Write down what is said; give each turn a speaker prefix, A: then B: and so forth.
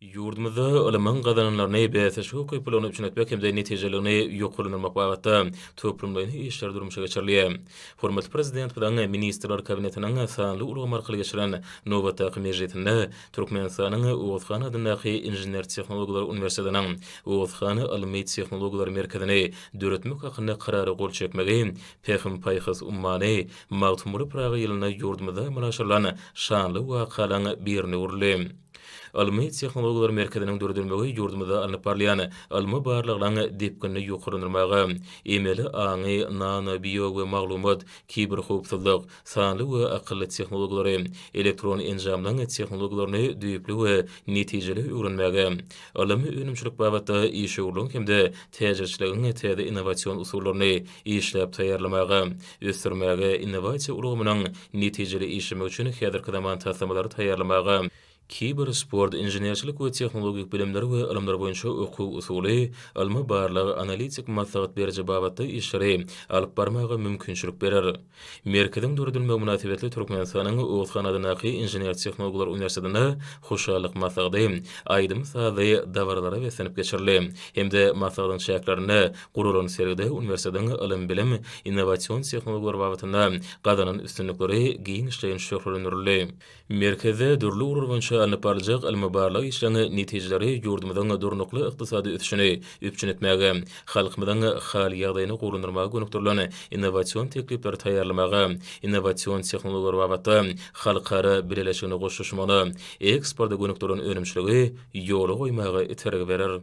A: Yurdumuzda ılıman gazananlaryny bäsişi köpülen üçin etmek hem-de netijelerini ýokurlanmak bagatda töplümlerini işler durmuşa geçirilýär. Hormatly prezident bilen ministrler kabinetiniň sanly ulgamy arkaly geçiren nowatdaky mejlisinde Türkmenistanyň Owuzhan adynaky Inженер Tehnologiýalar Uniwersitetining Owuzhan Almy Tehnologiýalar merkezine döretmek hakynda karary gol çekmegi Pehim Paýhys ummany magtumuly Praga ýylyna yurdumyzda münäşirlany şanly wakalaryň birini urly. Almy Tehnologiýalar merkeziniň döredilmegi ýurdumyzda alnyp barlaýan almy barlygynyň depkinni ýokurlanmagy, emeli aňy, nano, bio we maglumat, kiber howpsuzlyk, sanly we akylly tehnologiýalary, elektron enjamlaryň tehnologiýalaryny düýpli we netijeli öwrenmäge, alamy önümçilik babatda iş urlun hem-de täzeçiligiň täze innowasion usullaryny işläp taýýarlamagy, ösdürmäge, innovasiýa ulgamynyň netijeli işlemi üçin häzirki zaman taslamaları taýýarlamagy, kiber sport, injenerçilik we tehnologik bilimler we ilimler boýunça okuw usuly, almy barlygy analitik maslahat berje babatda işleri alyp barmagy mümkinçilik berer. Merkeziň döredilmegi münasibetli Türkmenistanyň Owuzhan adynaky Inженер Tehnologiýalar Uniwersitetiне hoşallyk maslahaty aýdym sady dawarlara besenip geçirildi. Hem-de maslahatyň şäherlerini gurulan seride uniwersitetiň ilim bilim, innowasion tehnologiýalar babatynda gazanan üstünlikleri giň işleýän şöhretlendirildi. Merkezde dürli urur boýunça alnyp barjak ilmi barlyk işleriniň netijeleri ýurdumyzyň durnukly ykdysady ösüşini üpçün etmäge, halkymyzyň hal ýagdaýyny gurulmagy gönükdirilen innowasion teklipleri taýýarlamagy, innowasion tehnologiýalar babatda halkara birleşigine goşuşmagy, eksporda gönükdirilen önümçiligi ýola goýmagy itergi berer.